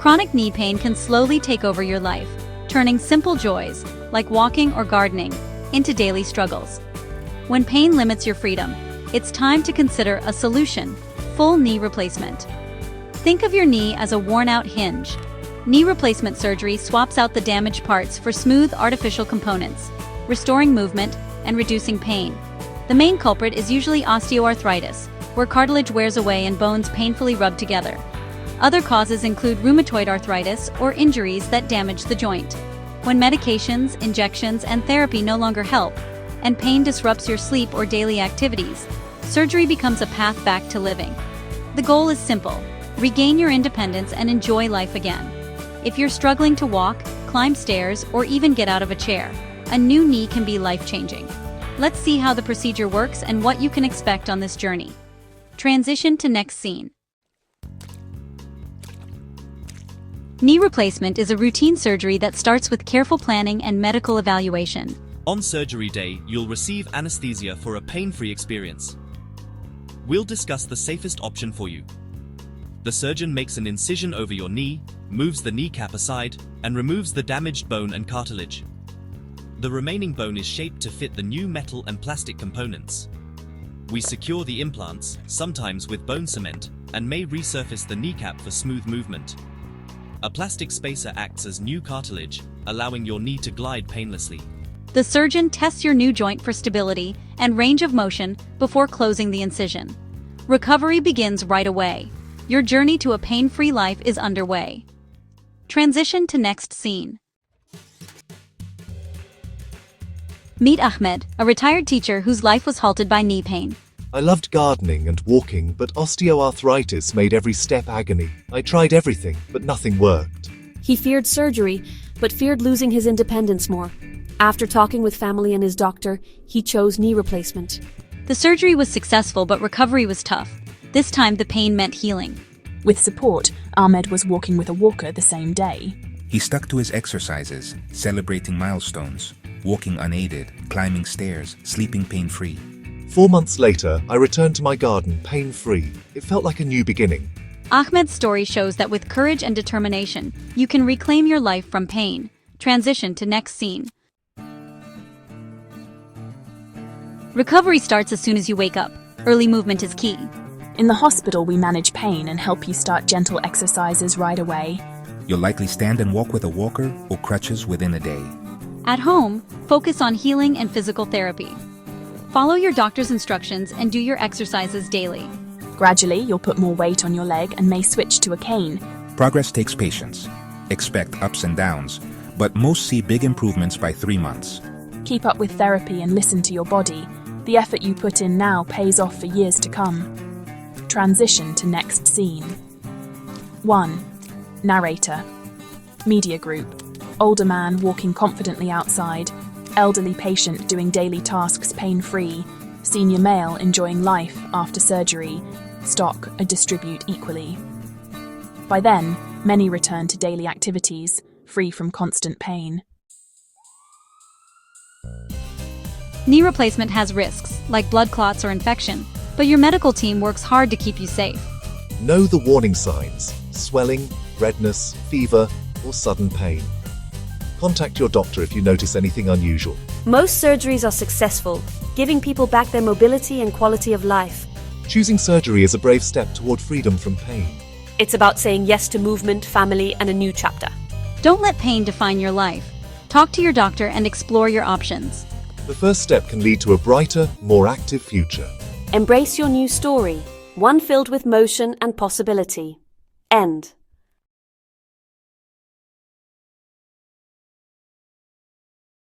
Chronic knee pain can slowly take over your life, turning simple joys, like walking or gardening, into daily struggles. When pain limits your freedom, it's time to consider a solution: full knee replacement. Think of your knee as a worn-out hinge. Knee replacement surgery swaps out the damaged parts for smooth artificial components, restoring movement and reducing pain. The main culprit is usually osteoarthritis, where cartilage wears away and bones painfully rub together. Other causes include rheumatoid arthritis or injuries that damage the joint. When medications, injections, and therapy no longer help, and pain disrupts your sleep or daily activities, surgery becomes a path back to living. The goal is simple: regain your independence and enjoy life again. If you're struggling to walk, climb stairs, or even get out of a chair, a new knee can be life-changing. Let's see how the procedure works and what you can expect on this journey. Transition to next scene. Knee replacement is a routine surgery that starts with careful planning and medical evaluation. On surgery day, you'll receive anesthesia for a pain-free experience. We'll discuss the safest option for you. The surgeon makes an incision over your knee, moves the kneecap aside, and removes the damaged bone and cartilage. The remaining bone is shaped to fit the new metal and plastic components. We secure the implants, sometimes with bone cement, and may resurface the kneecap for smooth movement. A plastic spacer acts as new cartilage, allowing your knee to glide painlessly. The surgeon tests your new joint for stability and range of motion before closing the incision. Recovery begins right away. Your journey to a pain-free life is underway. Transition to next scene. Meet Ahmed, a retired teacher whose life was halted by knee pain. I loved gardening and walking, but osteoarthritis made every step agony. I tried everything, but nothing worked. He feared surgery, but feared losing his independence more. After talking with family and his doctor, he chose knee replacement. The surgery was successful, but recovery was tough. This time the pain meant healing. With support, Ahmed was walking with a walker the same day. He stuck to his exercises, celebrating milestones, walking unaided, climbing stairs, sleeping pain-free. 4 months later, I returned to my garden pain-free. It felt like a new beginning. Ahmed's story shows that with courage and determination, you can reclaim your life from pain. Transition to next scene. Recovery starts as soon as you wake up. Early movement is key. In the hospital, we manage pain and help you start gentle exercises right away. You'll likely stand and walk with a walker or crutches within a day. At home, focus on healing and physical therapy. Follow your doctor's instructions and do your exercises daily. Gradually, you'll put more weight on your leg and may switch to a cane. Progress takes patience. Expect ups and downs, but most see big improvements by 3 months. Keep up with therapy and listen to your body. The effort you put in now pays off for years to come. Transition to next scene. 1. Narrator. Media group. Older man walking confidently outside. Elderly patient doing daily tasks pain-free. Senior male enjoying life after surgery. Stock and distribute equally. By then, many return to daily activities, free from constant pain. Knee replacement has risks, like blood clots or infection, but your medical team works hard to keep you safe. Know the warning signs: swelling, redness, fever, or sudden pain. Contact your doctor if you notice anything unusual. Most surgeries are successful, giving people back their mobility and quality of life. Choosing surgery is a brave step toward freedom from pain. It's about saying yes to movement, family, and a new chapter. Don't let pain define your life. Talk to your doctor and explore your options. The first step can lead to a brighter, more active future. Embrace your new story, one filled with motion and possibility. End.